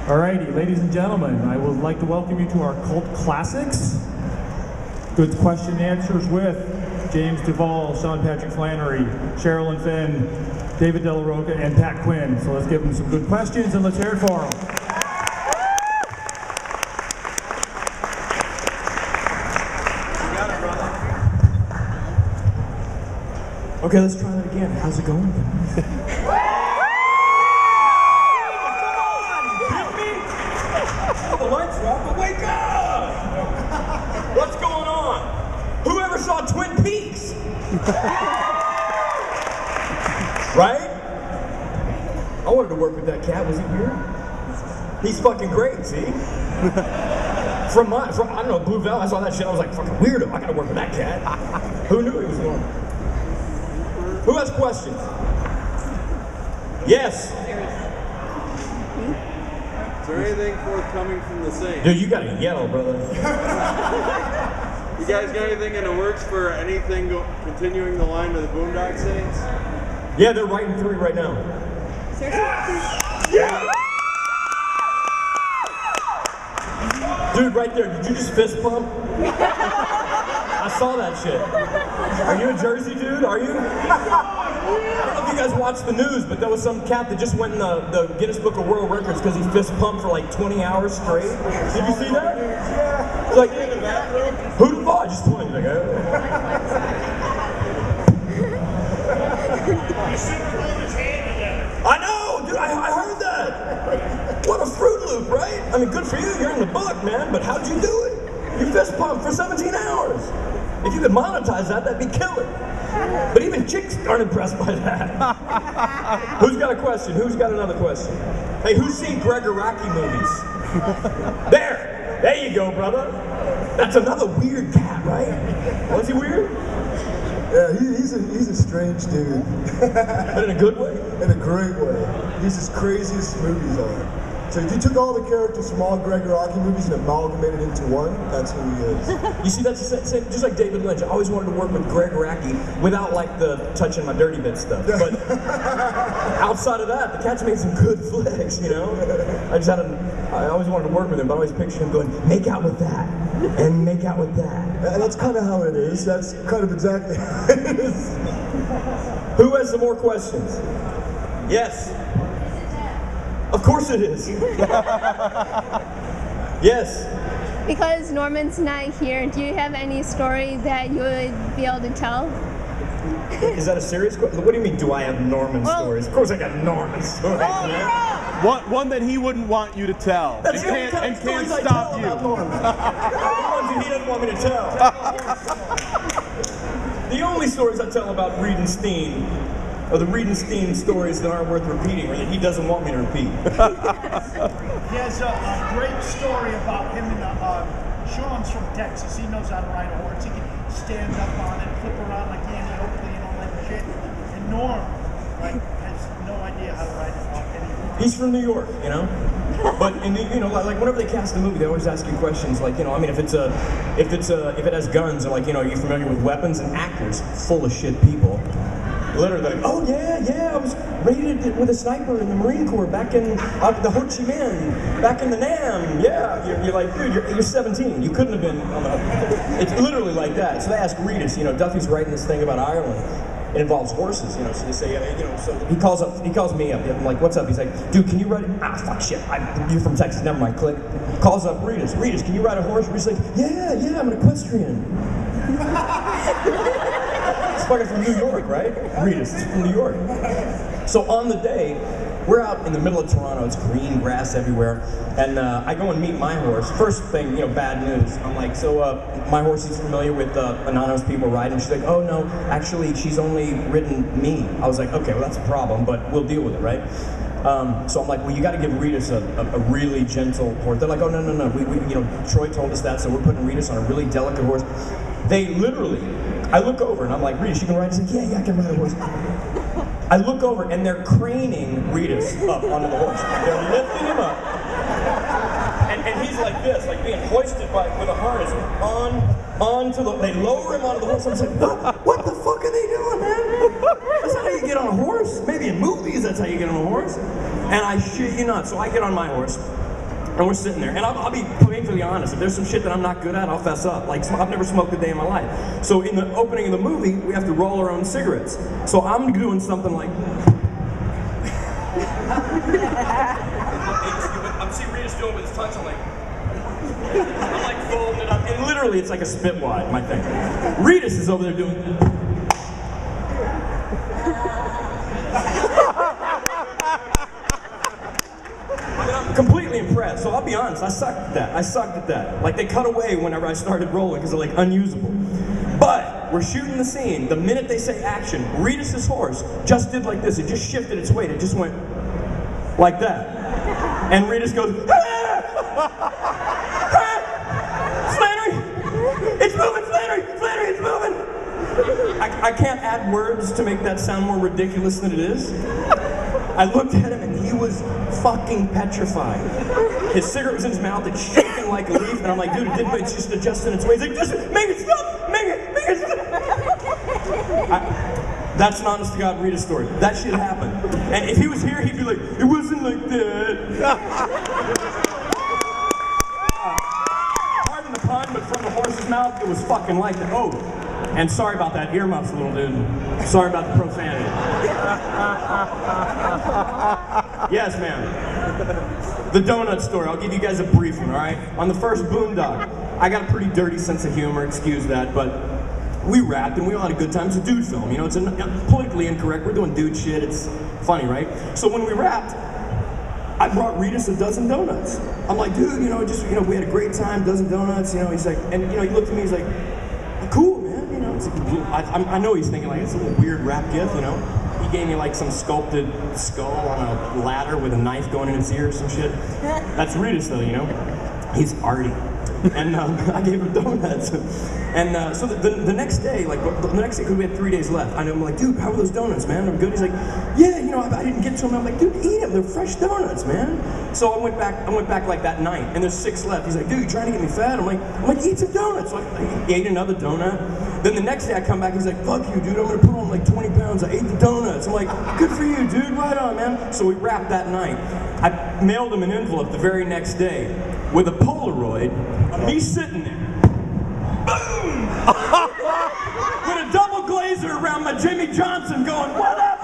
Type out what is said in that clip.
Alrighty, ladies and gentlemen, I would like to welcome you to our Cult Classics. Good question and answers with James Duval, Sean Patrick Flanery, Sherilyn Fenn, David Della, Rocco, and Pat Quinn. So let's give them some good questions and let's hear it for them. Okay, let's try that again. How's it going? The lights are off, but wake up! What's going on? Whoever saw Twin Peaks? Right? I wanted to work with that cat. Was he weird? He's fucking great, see? From I don't know, Duval, I saw that shit, I was like, fucking weirdo, I gotta work with that cat. Who knew he was normal? Who has questions? Yes? Is there anything forthcoming from the Saints? Dude, you gotta yell, brother. You guys got anything in the works for anything continuing the line of the Boondock Saints? Yeah, they're writing 3 right now. Yeah! Dude, right there, did you just fist pump? I saw that shit. Are you a Jersey dude? Are you? I don't know if you guys watch the news, but there was some cat that just went in the Guinness Book of World Records because he fist pumped for like 20 hours straight. Did you see that? Yeah. Like, who the fuck? Just pulling like, I know, dude, I heard that. What a Fruit Loop, right? I mean, good for you, you're in the book, man, but how'd you do it? You fist pumped for 17 hours. If you could monetize that, that'd be killer. But even chicks aren't impressed by that. Who's got a question? Who's got another question? Hey, who's seen Greg Araki movies? There you go, brother. That's another weird cat, right? Was he weird? Yeah, he's a strange dude. But in a good way? In a great way. He's as crazy as movies are. So if you took all the characters from all Greg Araki movies and amalgamated into one, that's who he is. You see, that's the same, just like David Lynch. I always wanted to work with Greg Araki without like the touching my dirty bit stuff. But outside of that, the cat's made some good flicks, you know? I always wanted to work with him, but I always pictured him going, make out with that, and make out with that. And that's kind of how it is. That's kind of exactly how it is. Who has some more questions? Yes. Of course it is. Yes. Because Norman's not here, do you have any story that you would be able to tell? Is that a serious question? What do you mean, do I have Norman stories? Of course I got Norman stories, man. One that he wouldn't want you to tell. That's the only kind of stories I tell about Norman. The ones that he doesn't want me to tell. The only stories I tell about Riedenstein are the Riedenstein stories that aren't worth repeating, or that he doesn't want me to repeat. He has a great story about him and Sean's from Texas. He knows how to ride a horse. He can stand up on it, flip around like Andy Oakley and all that shit. And Norm, like, has no idea how to ride any horse. He's from New York, you know? But in the, you know, like whenever they cast a movie, they always ask you questions like, you know, I mean, if it has guns, or like, you know, are you familiar with weapons? And actors, full of shit people. Literally, like, oh yeah, I was raided with a sniper in the Marine Corps back in the Ho Chi Minh, back in the Nam. Yeah, you're like, dude, you're 17. You couldn't have been on the. It's literally like that. So they ask Reedus, you know, Duffy's writing this thing about Ireland. It involves horses, you know. So they say, you know, so he calls me up. I'm like, what's up? He's like, dude, can you ride it? Ah, fuck shit. You're from Texas. Never mind. Click. Calls up Reedus. Reedus, can you ride a horse? Reedus like, yeah, I'm an equestrian. Fucking from New York, right? Rita's from New York. So on the day, we're out in the middle of Toronto. It's green grass everywhere, and I go and meet my horse. First thing, you know, bad news. I'm like, so my horse is familiar with anonymous people riding. She's like, oh no, actually, she's only ridden me. I was like, okay, well that's a problem, but we'll deal with it, right? So I'm like, well, you got to give Rita's a really gentle horse. They're like, oh no, we you know, Troy told us that, so we're putting Rita's on a really delicate horse. They literally, I look over and I'm like, Rita, she can ride? She's like, yeah, I can ride a horse. I look over and they're craning Rita's up onto the horse. They're lifting him up. And he's like this, like being hoisted with a harness onto the, they lower him onto the horse. I'm like, what the fuck are they doing, man? That's not how you get on a horse. Maybe in movies, that's how you get on a horse. And I shit you not. So I get on my horse. And we're sitting there, and I'll be painfully honest. If there's some shit that I'm not good at, I'll fess up. Like, I've never smoked a day in my life. So in the opening of the movie, we have to roll our own cigarettes. So I'm doing something like... I'm seeing Rita's doing it with his tongue, so I'm like folding it up, and literally it's like a spit wad, my thing. Rita's is over there doing... I'm completely impressed, so I'll be honest, I sucked at that. Like, they cut away whenever I started rolling because they're like unusable. But we're shooting the scene. The minute they say action, Rita's horse just did like this. It just shifted its weight. It just went like that. And Rita's goes, Flanery! It's moving, Flanery! Flanery, it's moving! I can't add words to make that sound more ridiculous than it is. I looked at him and he was fucking petrified. His cigarette was in his mouth, it's shaking like a leaf, and I'm like, dude, it's just adjusting its way. He's like, just make it stop! Make it stop! That's an honest to God Rita story. That shit happened. And if he was here, he'd be like, it wasn't like that. Pardon the pun, but from the horse's mouth, it was fucking like that. Oh, and sorry about that earmuffs, little dude. Sorry about the profanity. Yes, ma'am. The donut story, I'll give you guys a brief one, all right? On the first Boondock, I got a pretty dirty sense of humor, excuse that, but we rapped and we all had a good time. It's a dude film, you know, it's politically incorrect. We're doing dude shit, it's funny, right? So when we rapped, I brought Rita's a dozen donuts. I'm like, dude, you know, we had a great time, dozen donuts, you know, he's like, and you know, he looked at me, he's like, cool, man, you know, it's I know he's thinking like, it's a little weird rap gift, you know? He gave me like some sculpted skull on a ladder with a knife going in its ear or some shit. That's Rita's though, you know? He's arty. And I gave him donuts. And so the next day, because we had 3 days left, I'm like, dude, how are those donuts, man? They're good. He's like, yeah, you know, I didn't get to them. I'm like, dude, eat them. They're fresh donuts, man. So I went back like that night, and there's 6 left. He's like, dude, you trying to get me fat? I'm like, eat some donuts. So I ate another donut. Then the next day I come back, he's like, fuck you, dude, I'm gonna put on like 20 pounds. I ate the donuts. I'm like, good for you, dude, right on, man. So we wrapped that night. I mailed him an envelope the very next day with a Polaroid of me sitting there. Boom! With a double glazer around my Jimmy Johnson going, what up?